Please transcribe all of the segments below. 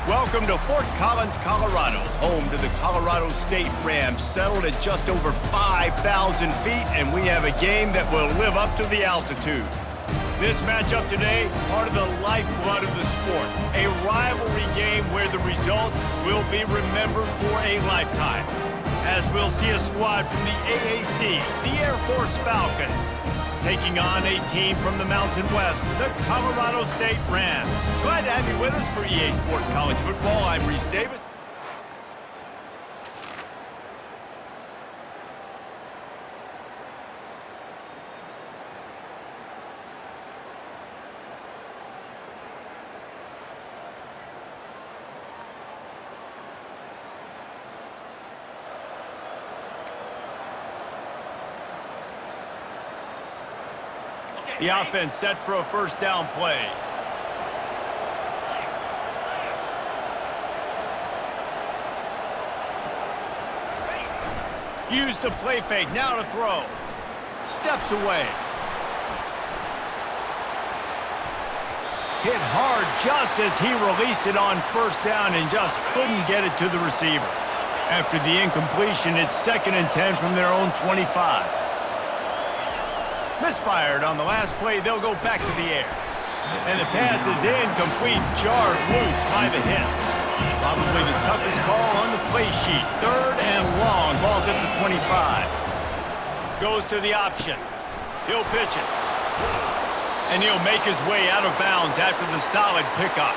Welcome to Fort Collins, Colorado, home to the Colorado State Rams, settled at just over 5,000 feet, and we have a game that will live up to the altitude. This matchup today, part of the lifeblood of the sport, a rivalry game where the results will be remembered for a lifetime, as we'll see a squad from the AAC, the Air Force Falcons, taking on a team from the Mountain West, the Colorado State Rams. Glad to have you with us for EA Sports College Football. I'm Reese Davis. The offense set for a first down play. Use the play fake, now to throw. Steps away. Hit hard just as he released it on first down and just couldn't get it to the receiver. After the incompletion, it's 2nd and 10 from their own 25. Misfired on the last play, they'll go back to the air. And the pass is incomplete, jarred loose by the hip. Probably the toughest call on the play sheet. 3rd and long, ball's at the 25. Goes to the option. He'll pitch it. And he'll make his way out of bounds after the solid pickup.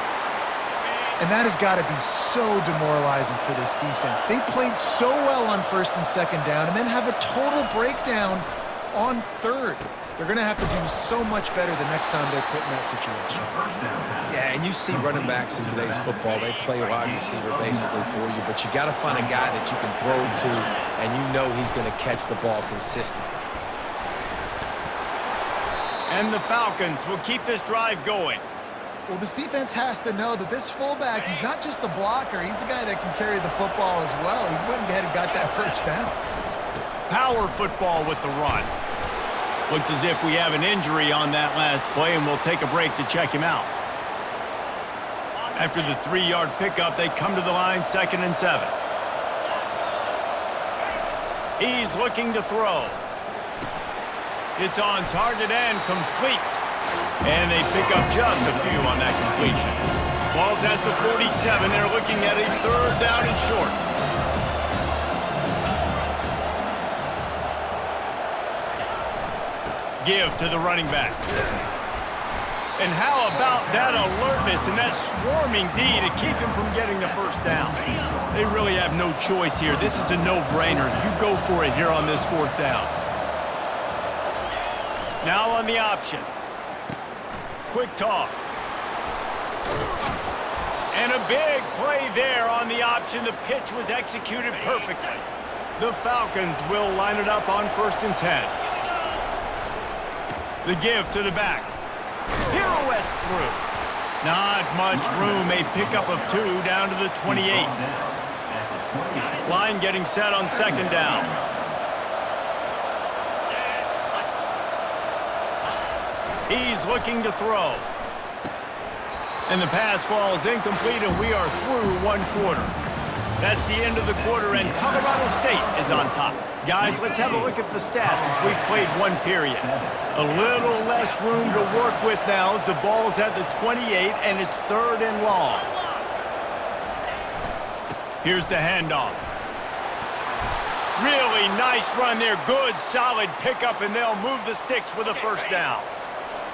And that has got to be so demoralizing for this defense. They played so well on 1st and 2nd down and then have a total breakdown on 3rd. They're going to have to do so much better the next time they're put in that situation. Yeah, and you see running backs in today's football, they play wide receiver basically for you, but you got to find a guy that you can throw to, and you know he's going to catch the ball consistently. And the Falcons will keep this drive going. Well, this defense has to know that this fullback, he's not just a blocker, he's a guy that can carry the football as well. He went ahead and got that first down. Power football with the run. Looks as if we have an injury on that last play, and we'll take a break to check him out. After the 3-yard pickup, they come to the line, 2nd and 7. He's looking to throw. It's on target and complete. And they pick up just a few on that completion. Ball's at the 47. They're looking at a 3rd down and short. Give to the running back. And how about that alertness and that swarming D to keep him from getting the first down? They really have no choice here. This is a no-brainer. You go for it here on this 4th down. Now on the option. Quick toss. And a big play there on the option. The pitch was executed perfectly. The Falcons will line it up on 1st and 10. The give to the back. Pirouettes through. Not much room. A pickup of 2 down to the 28. Line getting set on 2nd down. He's looking to throw. And the pass falls incomplete, and we are through 1 quarter. That's the end of the quarter, and Colorado State is on top. Guys, let's have a look at the stats as we've played 1 period. A little less room to work with now as the ball's at the 28 and it's 3rd and long. Here's the handoff. Really nice run there. Good, solid pickup, and they'll move the sticks with a first down.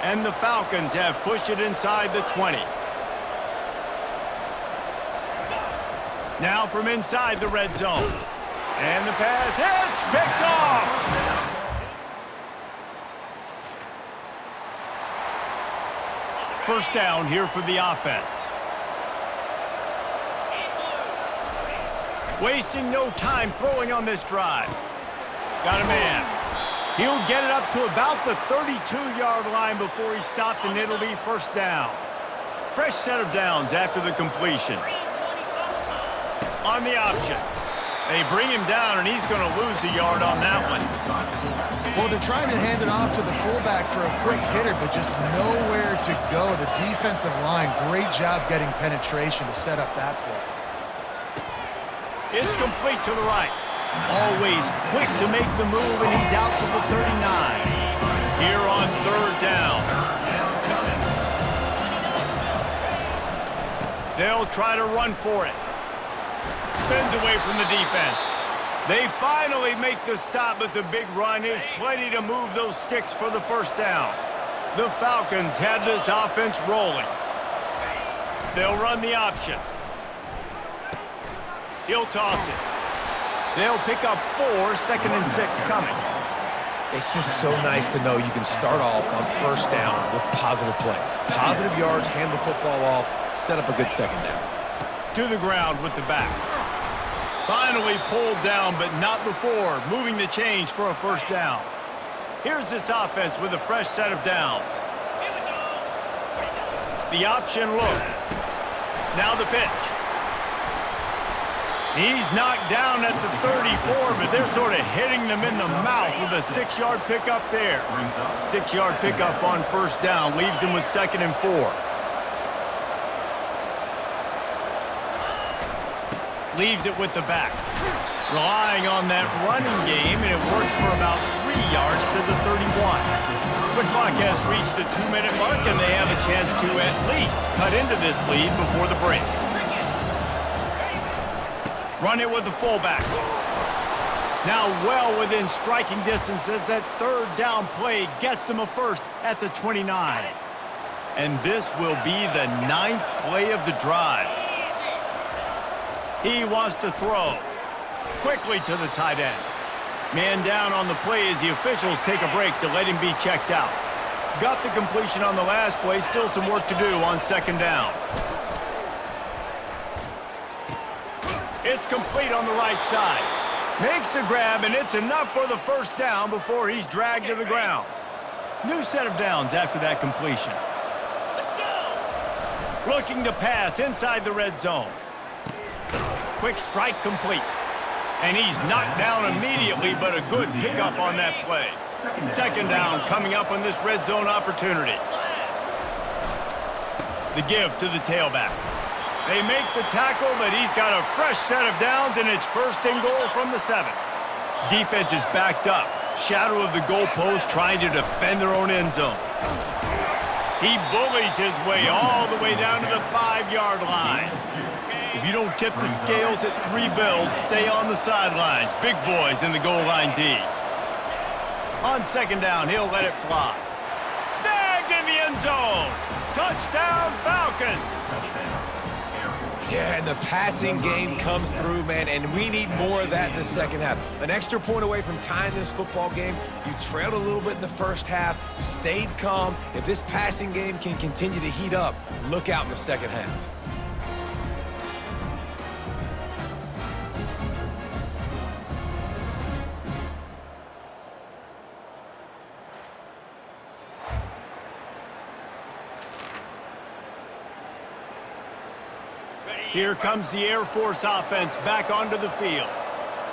And the Falcons have pushed it inside the 20. Now from inside the red zone. And the pass hits, picked off. First down here for the offense. Wasting no time throwing on this drive. Got a man. He'll get it up to about the 32-yard line before he stopped, and it'll be first down. Fresh set of downs after the completion. On the option. They bring him down, and he's going to lose a yard on that one. Well, they're trying to hand it off to the fullback for a quick hitter, but just nowhere to go. The defensive line, great job getting penetration to set up that play. It's complete to the right. Always quick to make the move, and he's out to the 39. Here on third down. They'll try to run for it. Spins away from the defense. They finally make the stop, but the big run is plenty to move those sticks for the first down. The Falcons had this offense rolling. They'll run the option. He'll toss it. They'll pick up 4, 2nd and 6 coming. It's just so nice to know you can start off on first down with positive plays. Positive yards, hand the football off, set up a good second down. To the ground with the back. Finally pulled down, but not before moving the chains for a first down. Here's this offense with a fresh set of downs. The option look. Now the pitch. He's knocked down at the 34, but they're sort of hitting them in the mouth with a 6-yard pickup there. 6-yard pickup on first down leaves them with 2nd and 4. Leaves it with the back. Relying on that running game, and it works for about 3 yards to the 31. The clock has reached the 2-minute mark, and they have a chance to at least cut into this lead before the break. Run it with the fullback. Now well within striking distance as that third down play gets them a first at the 29. And this will be the 9th play of the drive. He wants to throw. Quickly to the tight end. Man down on the play as the officials take a break to let him be checked out. Got the completion on the last play. Still some work to do on 2nd down. It's complete on the right side. Makes the grab, and it's enough for the first down before he's dragged to the ground. New set of downs after that completion. Looking to pass inside the red zone. Quick strike complete. And he's knocked down immediately, but a good pickup on that play. 2nd down coming up on this red zone opportunity. The give to the tailback. They make the tackle, but he's got a fresh set of downs, and it's 1st and goal from the 7. Defense is backed up. Shadow of the goalpost trying to defend their own end zone. He bullies his way all the way down to the 5-yard line. If you don't tip the scales at 3 bills, stay on the sidelines. Big boys in the goal line D. On 2nd down, he'll let it fly. Snagged in the end zone. Touchdown, Falcons. Yeah, and the passing game comes through, man, and we need more of that in the second half. An extra point away from tying this football game. You trailed a little bit in the first half, stayed calm. If this passing game can continue to heat up, look out in the second half. Here comes the Air Force offense back onto the field.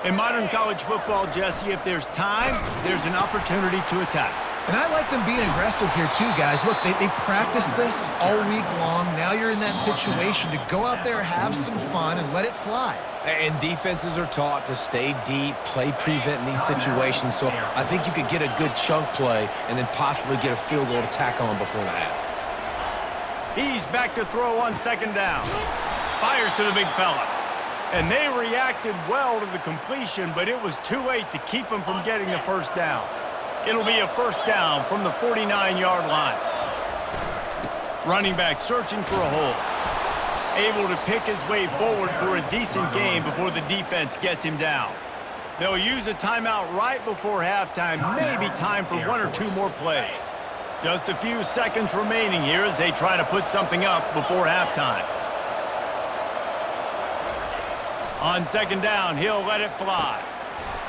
In modern college football, Jesse, if there's time, there's an opportunity to attack. And I like them being aggressive here too, guys. Look, they practice this all week long. Now you're in that situation to go out there, have some fun, and let it fly. And defenses are taught to stay deep, play prevent in these situations. So I think you could get a good chunk play and then possibly get a field goal to tack on before the half. He's back to throw on 2nd down. Fires to the big fella. And they reacted well to the completion, but it was too late to keep him from getting the first down. It'll be a first down from the 49-yard line. Running back searching for a hole. Able to pick his way forward for a decent gain before the defense gets him down. They'll use a timeout right before halftime, maybe time for 1 or 2 more plays. Just a few seconds remaining here as they try to put something up before halftime. On 2nd down, he'll let it fly.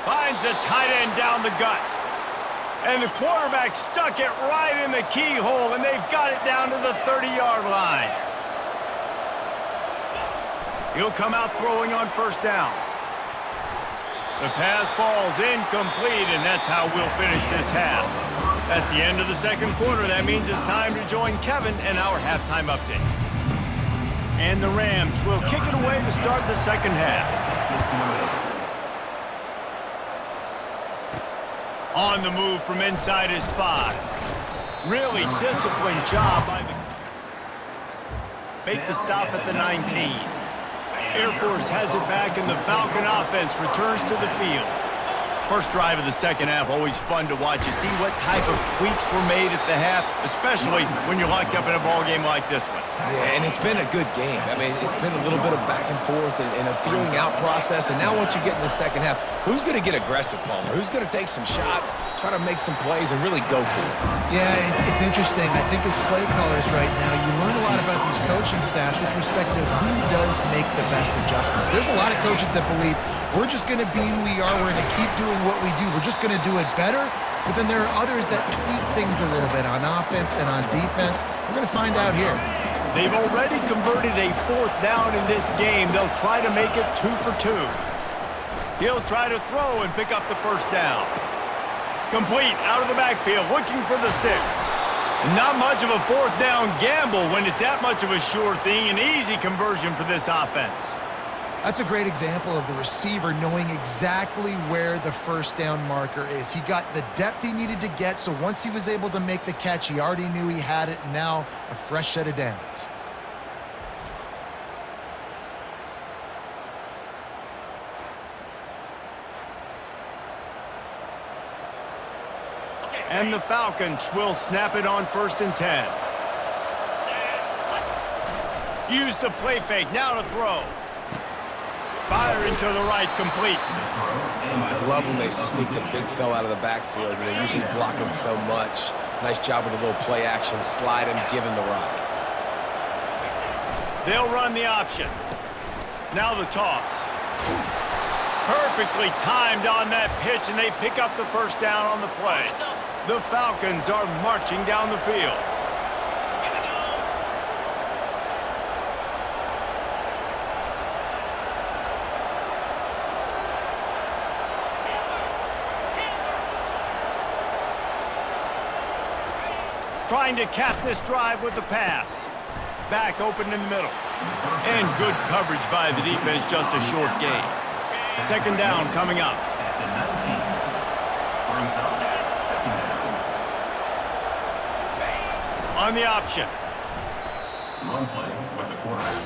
Finds a tight end down the gut. And the quarterback stuck it right in the keyhole, and they've got it down to the 30-yard line. He'll come out throwing on first down. The pass falls incomplete, and that's how we'll finish this half. That's the end of the second quarter. That means it's time to join Kevin in our halftime update. And the Rams will kick it away to start the second half. On the move from inside his 5. Really disciplined job by the... Make the stop at the 19. Air Force has it back, and the Falcon offense returns to the field. First drive of the second half, always fun to watch. You see what type of tweaks were made at the half, especially when you're locked up in a ball game like this one. Yeah, and it's been a good game. I mean, it's been a little bit of back and forth and a feeling out process. And now once you get in the second half, who's going to get aggressive, Palmer? Who's going to take some shots, try to make some plays, and really go for it? Yeah, it's interesting. I think as play callers right now, you learn a lot about these coaching staffs with respect to who does make the best adjustments. There's a lot of coaches that believe we're just going to be who we are. We're going to keep doing what we do. We're just going to do it better. But then there are others that tweak things a little bit on offense and on defense. We're going to find out here. They've already converted a 4th down in this game. They'll try to make it 2 for 2. He'll try to throw and pick up the first down. Complete out of the backfield, looking for the sticks. Not much of a 4th down gamble when it's that much of a sure thing. An easy conversion for this offense. That's a great example of the receiver knowing exactly where the first down marker is. He got the depth he needed to get, so once he was able to make the catch, he already knew he had it, and now a fresh set of downs. And the Falcons will snap it on 1st and 10. Use the play fake, now to throw. Fire into the right, complete. I love when they sneak the big fella out of the backfield. They're usually blocking so much. Nice job with a little play action. Slide him, give him the rock. They'll run the option. Now the toss. Perfectly timed on that pitch, and they pick up the first down on the play. The Falcons are marching down the field. Trying to cap this drive with the pass. Back open in the middle. And good coverage by the defense, just a short gain. Second down coming up. On the option. Run play with the quarterback.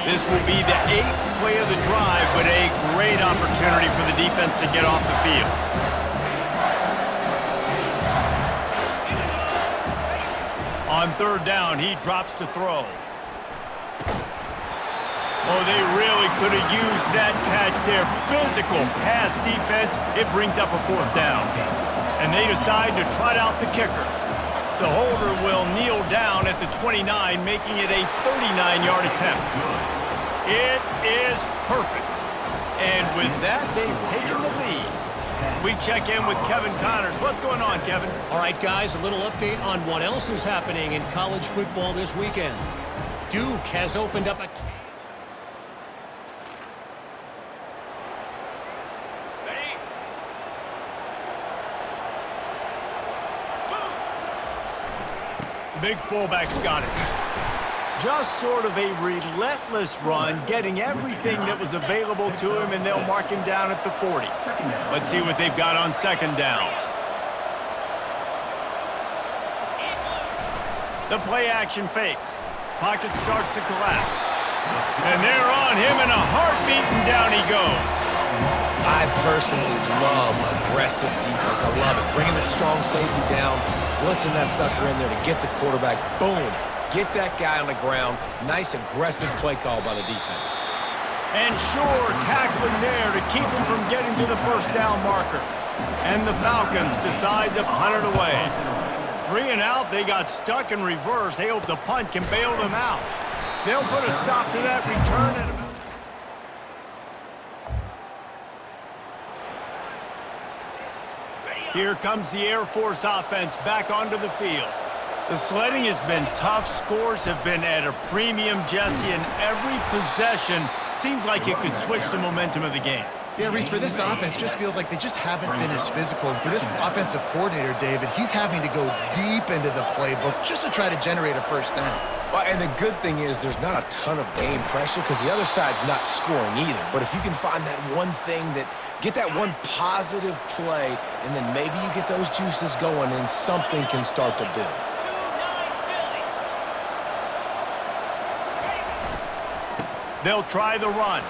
This will be the 8th play of the drive, but a great opportunity for the defense to get off the field. On 3rd down, he drops to throw. Oh, they really could have used that catch there. Physical pass defense. It brings up a 4th down. And they decide to trot out the kicker. The holder will kneel down at the 29, making it a 39-yard attempt. It is perfect. And with that, they've taken the lead. We check in with Kevin Connors. What's going on, Kevin? All right, guys, a little update on what else is happening in college football this weekend. Duke has opened up a... Big fullback's got it. Just sort of a relentless run, getting everything that was available to him, and they'll mark him down at the 40. Let's see what they've got on 2nd down. The play action fake. Pocket starts to collapse. And they're on him in a heartbeat, and down he goes. I personally love aggressive defense. I love it. Bringing the strong safety down, blitzing that sucker in there to get the quarterback. Boom. Get that guy on the ground. Nice aggressive play call by the defense. And sure, tackling there to keep him from getting to the first down marker. And the Falcons decide to punt it away. 3 and out, they got stuck in reverse. They hope the punt can bail them out. They'll put a stop to that return at about... Here comes the Air Force offense back onto the field. The sledding has been tough. Scores have been at a premium, Jesse, and every possession seems like it could switch the momentum of the game. Yeah, Reese, for this offense, just feels like they just haven't been as physical. For this offensive coordinator, David, he's having to go deep into the playbook just to try to generate a first down. Well, and the good thing is there's not a ton of game pressure because the other side's not scoring either. But if you can find that one thing get that one positive play, and then maybe you get those juices going and something can start to build. They'll try the run.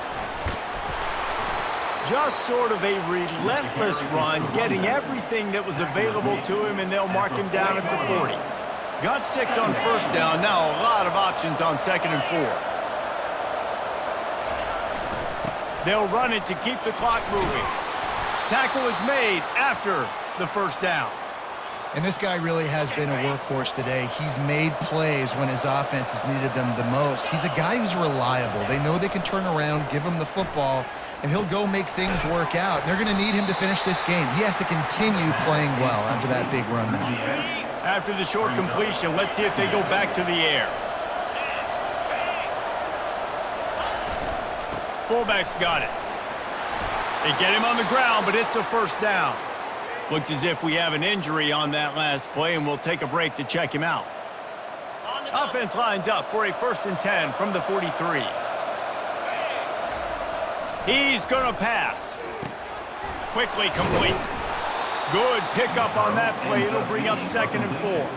Just sort of a relentless run, getting everything that was available to him, and they'll mark him down at the 40. Got 6 on first down. Now a lot of options on 2nd and 4. They'll run it to keep the clock moving. Tackle is made after the first down. And this guy really has been a workhorse today. He's made plays when his offense has needed them the most. He's a guy who's reliable. They know they can turn around, give him the football, and he'll go make things work out. They're going to need him to finish this game. He has to continue playing well after that big run now. After the short completion, let's see if they go back to the air. Fullback's got it. They get him on the ground, but it's a first down. Looks as if we have an injury on that last play, and we'll take a break to check him out. Offense lines up for a 1st and 10 from the 43. He's going to pass. Quickly complete. Good pickup on that play. It'll bring up 2nd and 4.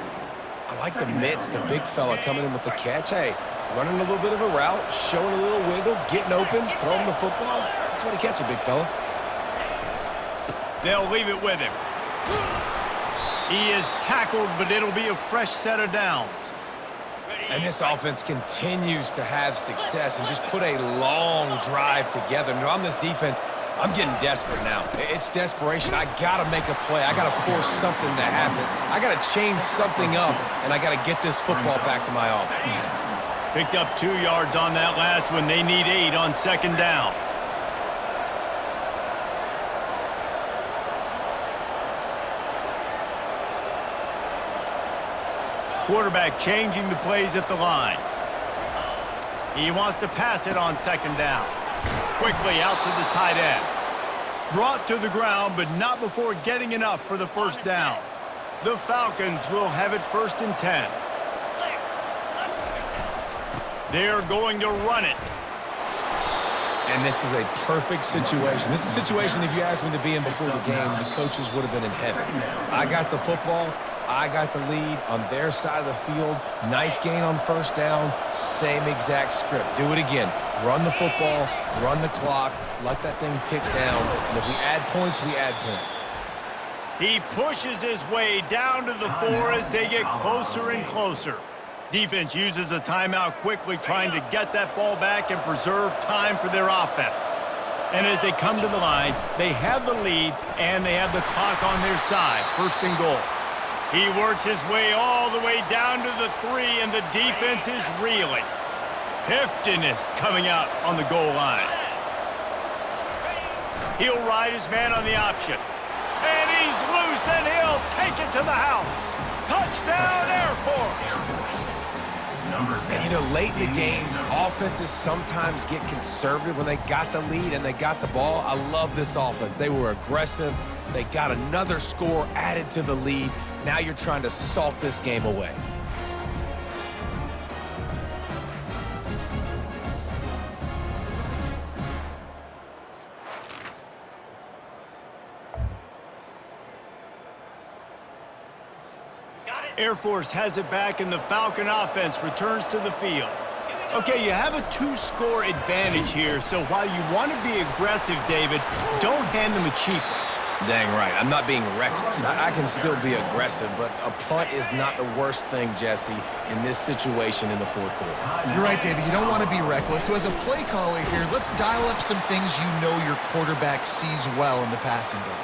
I like the mitts, the big fella coming in with the catch. Hey, running a little bit of a route, showing a little wiggle, getting open, throwing the football. That's what he catch a big fella. They'll leave it with him. He is tackled, but it'll be a fresh set of downs. And this offense continues to have success and just put a long drive together. Now, on this defense, I'm getting desperate now. It's desperation. I got to make a play. I got to force something to happen. I got to change something up, and I got to get this football back to my offense. Picked up 2 yards on that last one. They need 8 on 2nd down. Quarterback changing the plays at the line. He wants to pass it on 2nd down. Quickly out to the tight end. Brought to the ground, but not before getting enough for the first down. The Falcons will have it 1st and 10. They're going to run it. And this is a perfect situation. This is a situation, if you asked me to be in before the game, the coaches would have been in heaven. I got the football. I got the lead on their side of the field. Nice gain on 1st down. Same exact script. Do it again. Run the football, run the clock, let that thing tick down. And if we add points, we add points. He pushes his way down to the 4 as they get closer and closer. Defense uses a timeout quickly, trying to get that ball back and preserve time for their offense. And as they come to the line, they have the lead and they have the clock on their side. 1st and goal. He works his way all the way down to the 3, and the defense is reeling. Heftiness coming out on the goal line. He'll ride his man on the option. And he's loose, and he'll take it to the house. Touchdown, Air Force! And, you know, late in the games, offenses sometimes get conservative when they got the lead and they got the ball. I love this offense. They were aggressive. They got another score added to the lead. Now you're trying to salt this game away. Air Force has it back, and the Falcon offense returns to the field. Okay, you have a 2-score advantage here, so while you want to be aggressive, David, don't hand them a cheap one. Dang right. I'm not being reckless. I can still be aggressive, but a punt is not the worst thing, Jesse, in this situation in the 4th quarter. You're right, David. You don't want to be reckless. So as a play caller here, let's dial up some things you know your quarterback sees well in the passing game.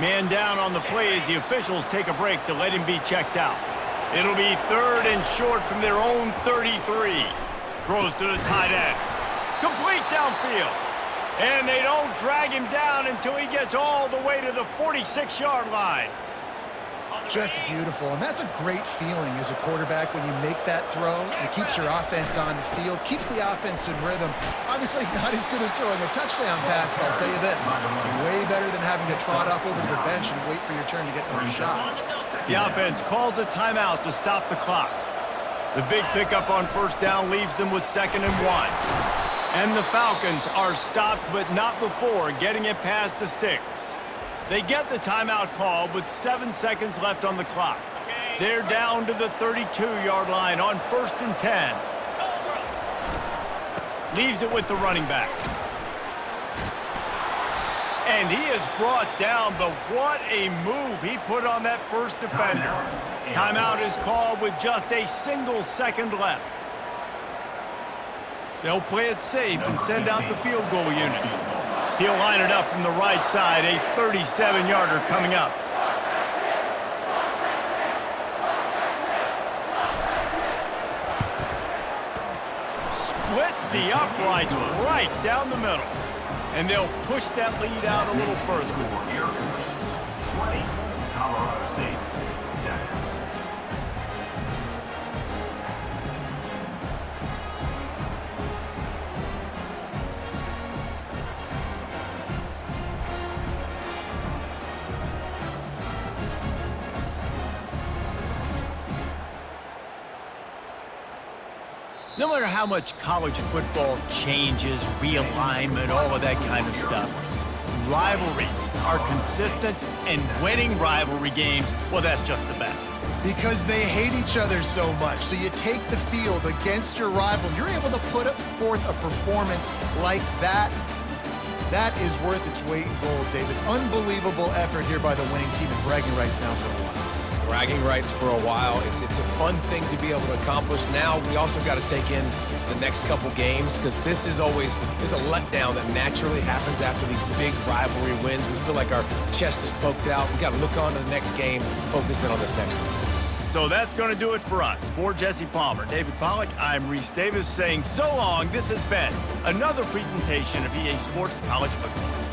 Man down on the play as the officials take a break to let him be checked out. It'll be 3rd and short from their own 33. Throws to the tight end. Complete downfield. And they don't drag him down until he gets all the way to the 46-yard line. Just beautiful, and that's a great feeling as a quarterback when you make that throw. It keeps your offense on the field, keeps the offense in rhythm. Obviously not as good as throwing a touchdown pass, but I'll tell you this, way better than having to trot off over to the bench and wait for your turn to get another shot. The offense calls a timeout to stop the clock. The big pickup on first down leaves them with 2nd and 1. And the Falcons are stopped, but not before getting it past the sticks. They get the timeout call with 7 seconds left on the clock. They're down to the 32-yard line on 1st and 10. Leaves it with the running back. And he is brought down, but what a move he put on that first defender. Timeout is called with just a single second left. They'll play it safe and send out the field goal unit. He'll line it up from the right side, a 37-yarder coming up. Splits the uprights right down the middle. And they'll push that lead out a little further. Air Force 20, Colorado State 7. No matter how much college football changes, realignment, all of that kind of stuff, rivalries are consistent, and winning rivalry games, well, that's just the best. Because they hate each other so much. So you take the field against your rival. You're able to put forth a performance like that. That is worth its weight in gold, David. Unbelievable effort here by the winning team, and bragging rights now for a while. Bragging rights for a while. It's a fun thing to be able to accomplish. Now we also got to take in the next couple games, because this is always, there's a letdown that naturally happens after these big rivalry wins. We feel like our chest is poked out. We got to look on to the next game, focus in on this next one. So that's going to do it for us. For Jesse Palmer, David Pollack, I'm Reese Davis saying so long. This has been another presentation of EA Sports College Football.